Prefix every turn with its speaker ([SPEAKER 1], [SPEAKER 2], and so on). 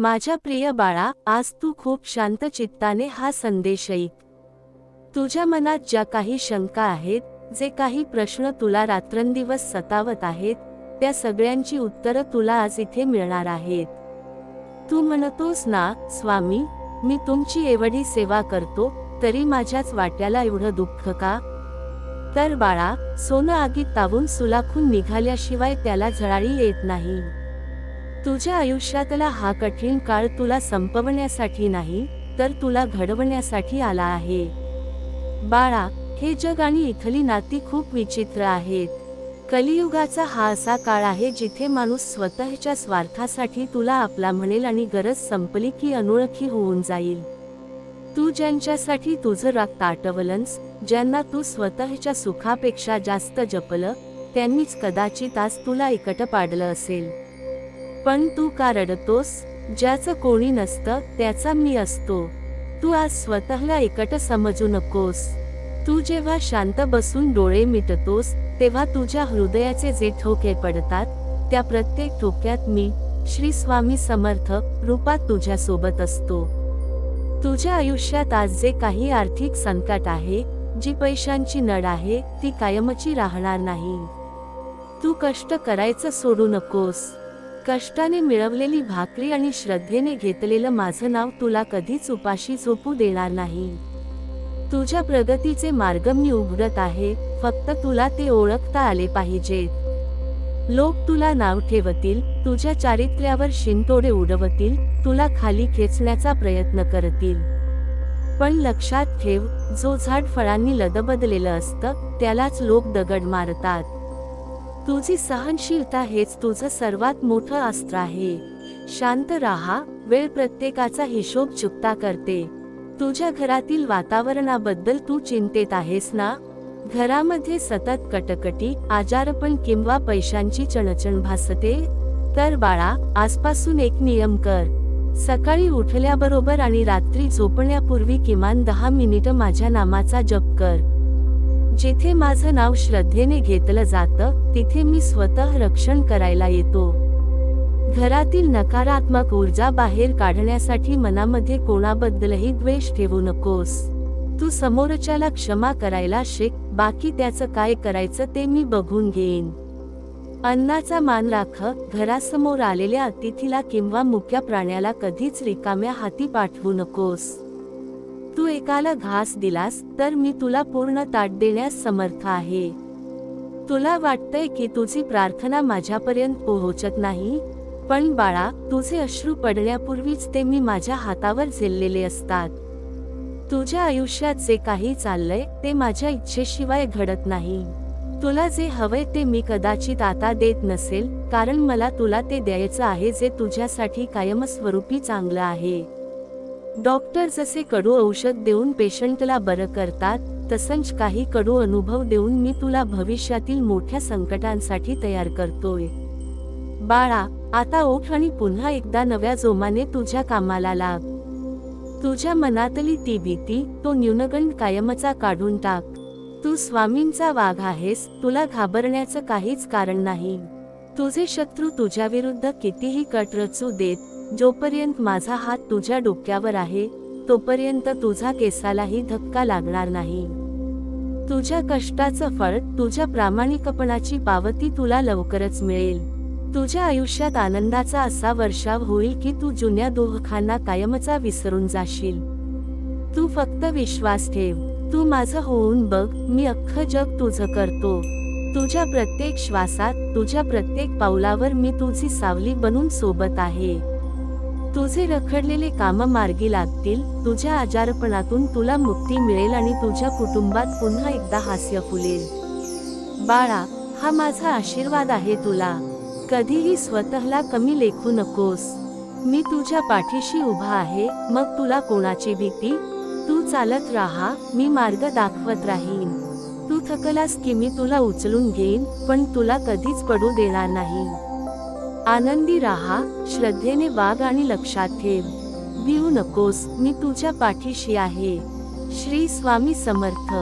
[SPEAKER 1] माझ्या प्रिय बाळा, आज तू खूप शांत चित्ताने हा संदेश ऐक। तुझ्या मनात ज्या काही शंका आहेत, जे काही प्रश्न तुला रात्रंदिवस सतावत आहेत, त्या सगळ्यांची उत्तरं तुला आज इथे मिळणार आहेत। तू म्हणतोस ना, स्वामी, मी तुमची एवढी सेवा करतो, तरी माझ्याच वाट्याला एवढं दुःख का? तर बाळा, सोनं आगीत तावून सुलाखून निघाल्याशिवाय त्याला झळाळी येत नाही। तुझ्या आयुष्यातला हा कठीण काळ तुला संपवण्यासाठी नाही, तर तुला घडवण्यासाठी आला आहे। बाळा, हे जग आणि इथली नाती खूप विचित्र आहेत। कलियुगाचा हा असा काळ आहे जिथे माणूस स्वतःच्या स्वार्थासाठी तुला आपला म्हणेल आणि गरज संपली की अनोळखी होऊन जाईल। तू ज्यांच्यासाठी तुझं रक्त आटवलंस, ज्यांना तू स्वतःच्या सुखापेक्षा जास्त जपलं, त्यांनीच कदाचित आज तुला एकटं पाडलं असेल। पण तू का रडतोस? ज्याचं कोणी नसतं त्याचा मी असतो। तू आज स्वतःला एकटं समजू नकोस। तू जेव्हा शांत बसून डोळे मिटतोस, तेव्हा तुझ्या हृदयाचे जे ठोके पडतात, त्या प्रत्येक ठोक्यात मी, श्री स्वामी समर्थ रूपात तुझ्या सोबत असतो। तुझ्या आयुष्यात आज जे काही आर्थिक संकट आहे, जी पैशांची नड आहे, ती कायमची राहणार नाही। तू कष्ट करायचं सोडू नकोस। कष्टाने मिळवलेली भाकरी आणि श्रद्धेने घेतलेलं माझं नाव तुला कधीच उपाशी झोपू देणार नाही। तुझ्या प्रगतीचे मार्ग मी उघडत आहे, फक्त तुला ते ओळखता आले पाहिजेत। लोक तुला नाव ठेवतील, तुझ्या चारित्र्यावर शिंतोडे उडवतील, तुला खाली खेचण्याचा प्रयत्न करतील। पण लक्षात ठेव, जो झाड फळांनी लदबदलेलं असतं, त्यालाच लोक दगड मारतात। तुझी सहनशीलता हेच तुझं सर्वात मोठं अस्त्र आहे। शांत राहा, वेळ प्रत्येकाचा हिशोब चुकता करते। तुझ्या घरातील वातावरणाबद्दल तू चिंतेत आहेस ना? घरामध्ये सतत कटकटी, आजारपण किंवा पैशांची चणचण भासते? तर बाळा, आजपासून एक नियम कर। सकाळी उठल्याबरोबर आणि रात्री झोपण्यापूर्वी किमान 10 मिनिटं माझ्या नामाचा जप कर। जिथे माझं नाव श्रद्धेने घेतलं जातं, तिथे मी स्वतः रक्षण करायला येतो। घरातील नकारात्मक ऊर्जा बाहेर काढण्यासाठी मनामध्ये कोणाबद्दलही द्वेष ठेवू नकोस। तू समोरच्याला क्षमा करायला शिक, बाकी त्याचं काय करायचं ते मी बघून घेईन। अन्नाचा मान राख, घरासमोर आलेल्या अतिथीला किंवा मुक्या प्राण्याला कधीच रिकाम्या हाती पाठवू नकोस। तू एकाला घास दिलास, तर मी तुला पूर्ण ताट देण्यास समर्थ आहे। तुला वाटतंय की तुझी प्रार्थना माझ्यापर्यंत पोहोचत नाही, पण बाळा, तुझे अश्रू पडण्यापूर्वीच ते मी माझ्या हातावर झेललेले असतात। तुझ्या आयुष्यात जे काही चाललंय, ते माझ्या इच्छेशिवाय घडत नाही। तुला जे हवंय ते मी कदाचित आता देत नसेल, कारण मला तुला ते द्यायचं आहे जे तुझ्यासाठी कायमस्वरूपी चांगलं आहे। डॉक्टर जसे कडू औषध देऊन पेशंटला बरं करतात, तसंच काही कडू अनुभव देऊन मी तुला भविष्यातील मोठ्या संकटांसाठी तयार करतोय। बाळा, आता उठ आणि पुन्हा एकदा नव्या जोमाने तुझ्या कामाला लाग। तुझ्या मनातली ती भीती, तो न्यूनगंड कायमचा काढून टाक। तू स्वामींचा वाघ आहेस, तुला घाबरण्याचं काहीच कारण नाही। तुझे शत्रू तुझ्याविरुद्ध कितीही कट रचू देत, जोपर्यंत माझा हात तुझ्या डोक्यावर आहे, तोपर्यंत तुझा केसालाही धक्का लागणार नाही। तुझ्या कष्टाचं फळ, तुझ्या प्रामाणिकपणाची पावती तुला लवकरच मिळेल। तुझ्या आयुष्यात आनंदाचा असा वर्षाव होईल की तू जुन्या दुःखांना कायमचा विसरून जाशील। तू फक्त विश्वास ठेव। तू माझं होऊन बघ, मी अख्खं जग तुझं करतो। तुझ्या प्रत्येक श्वासात, तुझ्या प्रत्येक पावलावर मी तुझी सावली बनून सोबत आहे। तुझे रखडलेले काम मार्गी लागतील, तुझ्या आजारपणातून तुला मुक्ती मिळेल आणि तुझ्या कुटुंबात पुन्हा एकदा हास्य फुलेल। बाळा, हा माझा आशीर्वाद आहे तुला। कधीही स्वतःला कमी लेखू नकोस। मी तुझ्या पाठीशी उभा आहे, मग तुला कोणाची भीती? तू चालत राहा, मी मार्ग दाखवत राहीन। तू थकलास की मी तुला उचलून घेईन, पण तुला कधीच पडू देणार नाही। आनंदी राहा, श्रद्धेने वाग आणि लक्षात ठेव, भिवू नकोस, मी तुझ्या पाठीशी आहे। श्री स्वामी समर्थ।